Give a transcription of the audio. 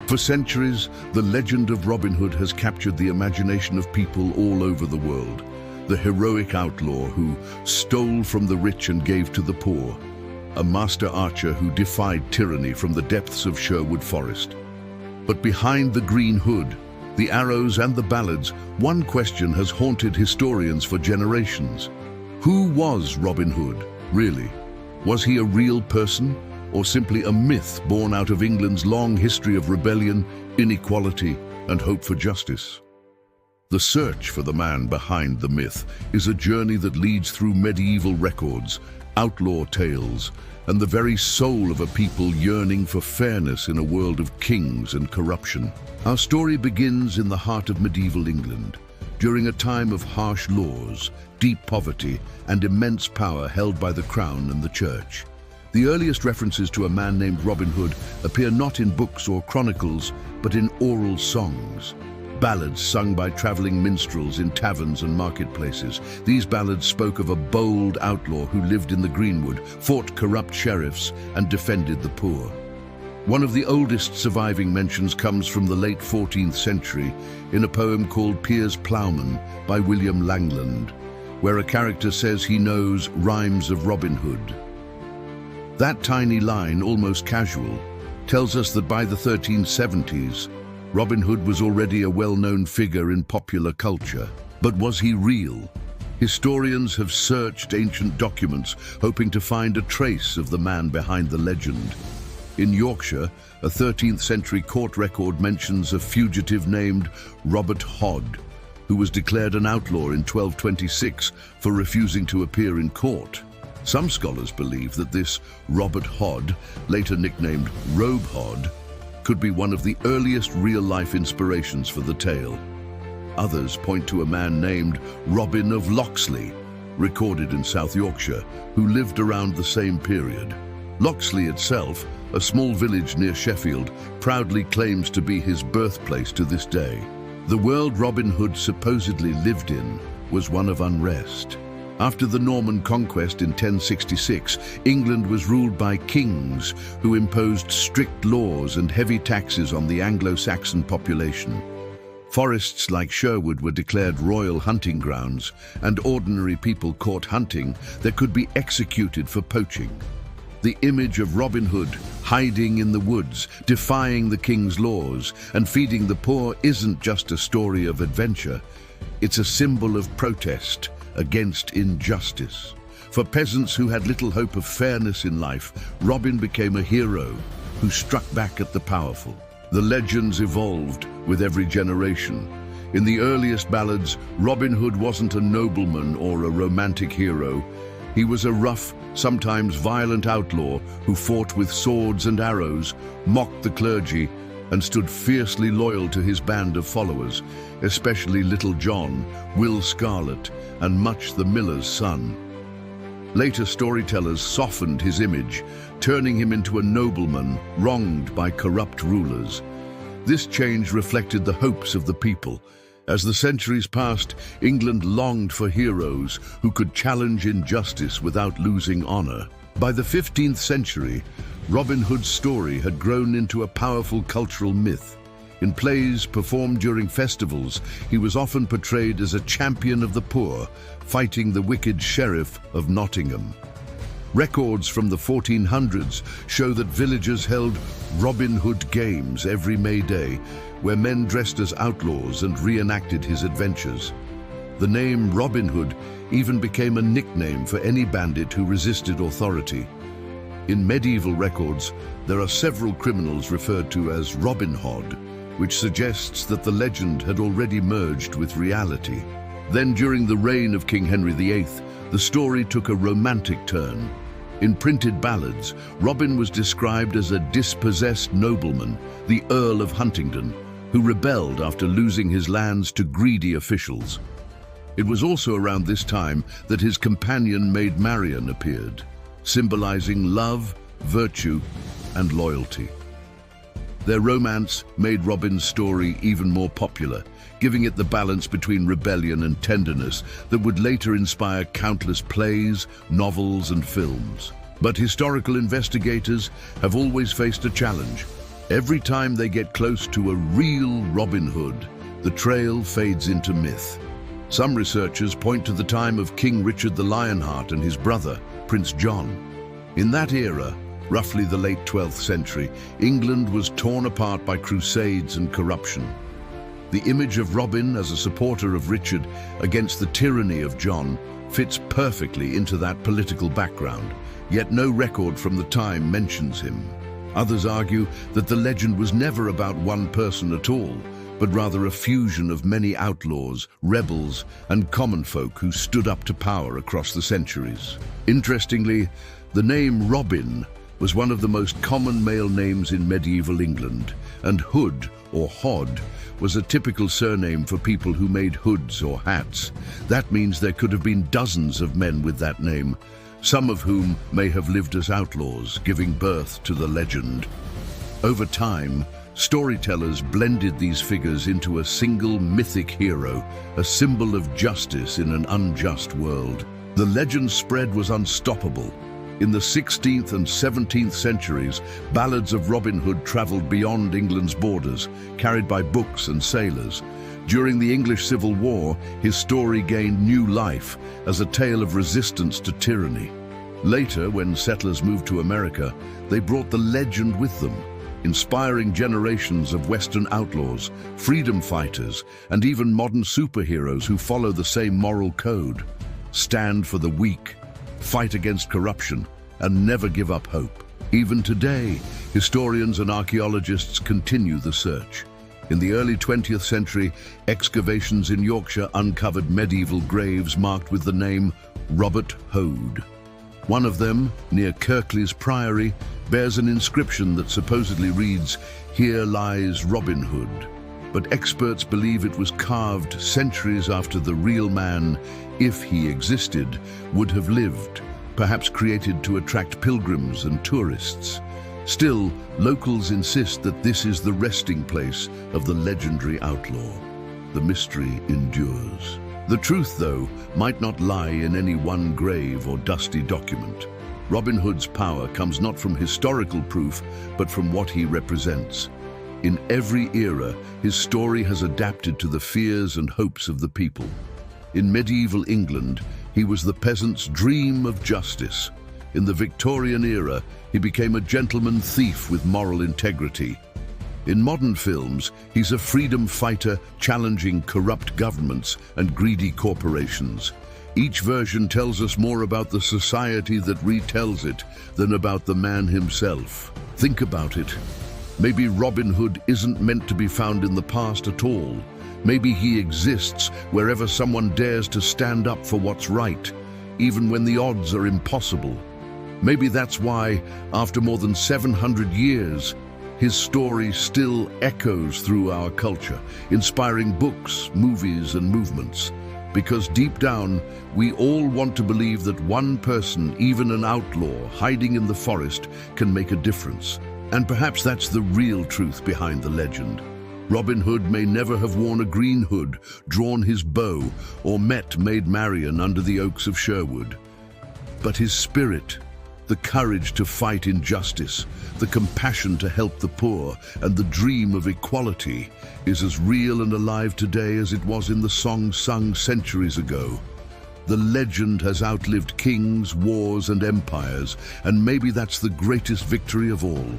For centuries, the legend of Robin Hood has captured the imagination of people all over the world. The heroic outlaw who stole from the rich and gave to the poor. A master archer who defied tyranny from the depths of Sherwood Forest. But behind the green hood, the arrows and the ballads, one question has haunted historians for generations. Who was Robin Hood, really? Was he a real person, or simply a myth born out of England's long history of rebellion, inequality, and hope for justice? The search for the man behind the myth is a journey that leads through medieval records, outlaw tales, and the very soul of a people yearning for fairness in a world of kings and corruption. Our story begins in the heart of medieval England, during a time of harsh laws, deep poverty, and immense power held by the crown and the church. The earliest references to a man named Robin Hood appear not in books or chronicles, but in oral songs. Ballads sung by traveling minstrels in taverns and marketplaces. These ballads spoke of a bold outlaw who lived in the greenwood, fought corrupt sheriffs, and defended the poor. One of the oldest surviving mentions comes from the late 14th century in a poem called Piers Plowman by William Langland, where a character says he knows rhymes of Robin Hood. That tiny line, almost casual, tells us that by the 1370s, Robin Hood was already a well-known figure in popular culture. But was he real? Historians have searched ancient documents, hoping to find a trace of the man behind the legend. In Yorkshire, a 13th century court record mentions a fugitive named Robert Hod, who was declared an outlaw in 1226 for refusing to appear in court. Some scholars believe that this Robert Hod, later nicknamed Robe Hod, could be one of the earliest real-life inspirations for the tale. Others point to a man named Robin of Locksley, recorded in South Yorkshire, who lived around the same period. Locksley itself, a small village near Sheffield, proudly claims to be his birthplace to this day. The world Robin Hood supposedly lived in was one of unrest. After the Norman conquest in 1066, England was ruled by kings who imposed strict laws and heavy taxes on the Anglo-Saxon population. Forests like Sherwood were declared royal hunting grounds, and ordinary people caught hunting that could be executed for poaching. The image of Robin Hood hiding in the woods, defying the king's laws, and feeding the poor isn't just a story of adventure. It's a symbol of protest against injustice. For peasants who had little hope of fairness in life, Robin became a hero who struck back at the powerful. The legends evolved with every generation. In the earliest ballads, Robin Hood wasn't a nobleman or a romantic hero. He was a rough, sometimes violent outlaw who fought with swords and arrows, mocked the clergy, and stood fiercely loyal to his band of followers, especially Little John, Will Scarlet, and Much the Miller's son. Later storytellers softened his image, turning him into a nobleman wronged by corrupt rulers. This change reflected the hopes of the people. As the centuries passed, England longed for heroes who could challenge injustice without losing honor. By the 15th century, Robin Hood's story had grown into a powerful cultural myth. In plays performed during festivals, he was often portrayed as a champion of the poor, fighting the wicked sheriff of Nottingham. Records from the 1400s show that villagers held Robin Hood games every May Day, where men dressed as outlaws and reenacted his adventures. The name Robin Hood even became a nickname for any bandit who resisted authority. In medieval records, there are several criminals referred to as Robin Hood, which suggests that the legend had already merged with reality. Then, during the reign of King Henry VIII, the story took a romantic turn. In printed ballads, Robin was described as a dispossessed nobleman, the Earl of Huntingdon, who rebelled after losing his lands to greedy officials. It was also around this time that his companion Maid Marian appeared, symbolizing love, virtue, and loyalty. Their romance made Robin's story even more popular, giving it the balance between rebellion and tenderness that would later inspire countless plays, novels, and films. But historical investigators have always faced a challenge. Every time they get close to a real Robin Hood, the trail fades into myth. Some researchers point to the time of King Richard the Lionheart and his brother, Prince John. In that era, roughly the late 12th century, England was torn apart by crusades and corruption. The image of Robin as a supporter of Richard against the tyranny of John fits perfectly into that political background, yet no record from the time mentions him. Others argue that the legend was never about one person at all, but rather a fusion of many outlaws, rebels, and common folk who stood up to power across the centuries. Interestingly, the name Robin was one of the most common male names in medieval England, and Hood, or Hod, was a typical surname for people who made hoods or hats. That means there could have been dozens of men with that name, some of whom may have lived as outlaws, giving birth to the legend. Over time, storytellers blended these figures into a single mythic hero, a symbol of justice in an unjust world. The legend spread was unstoppable. In the 16th and 17th centuries, ballads of Robin Hood traveled beyond England's borders, carried by books and sailors. During the English Civil War, his story gained new life as a tale of resistance to tyranny. Later, when settlers moved to America, they brought the legend with them, inspiring generations of Western outlaws, freedom fighters, and even modern superheroes who follow the same moral code. Stand for the weak, fight against corruption, and never give up hope. Even today, historians and archaeologists continue the search. In the early 20th century, excavations in Yorkshire uncovered medieval graves marked with the name Robert Hood. One of them, near Kirklees Priory, bears an inscription that supposedly reads, "Here lies Robin Hood." But experts believe it was carved centuries after the real man, if he existed, would have lived, perhaps created to attract pilgrims and tourists. Still, locals insist that this is the resting place of the legendary outlaw. The mystery endures. The truth, though, might not lie in any one grave or dusty document. Robin Hood's power comes not from historical proof, but from what he represents. In every era, his story has adapted to the fears and hopes of the people. In medieval England, he was the peasant's dream of justice. In the Victorian era, he became a gentleman thief with moral integrity. In modern films, he's a freedom fighter challenging corrupt governments and greedy corporations. Each version tells us more about the society that retells it than about the man himself. Think about it. Maybe Robin Hood isn't meant to be found in the past at all. Maybe he exists wherever someone dares to stand up for what's right, even when the odds are impossible. Maybe that's why, after more than 700 years, his story still echoes through our culture, inspiring books, movies, and movements. Because deep down, we all want to believe that one person, even an outlaw hiding in the forest, can make a difference. And perhaps that's the real truth behind the legend. Robin Hood may never have worn a green hood, drawn his bow, or met Maid Marian under the oaks of Sherwood. But his spirit, the courage to fight injustice, the compassion to help the poor, and the dream of equality is as real and alive today as it was in the song sung centuries ago. The legend has outlived kings, wars, and empires, and maybe that's the greatest victory of all.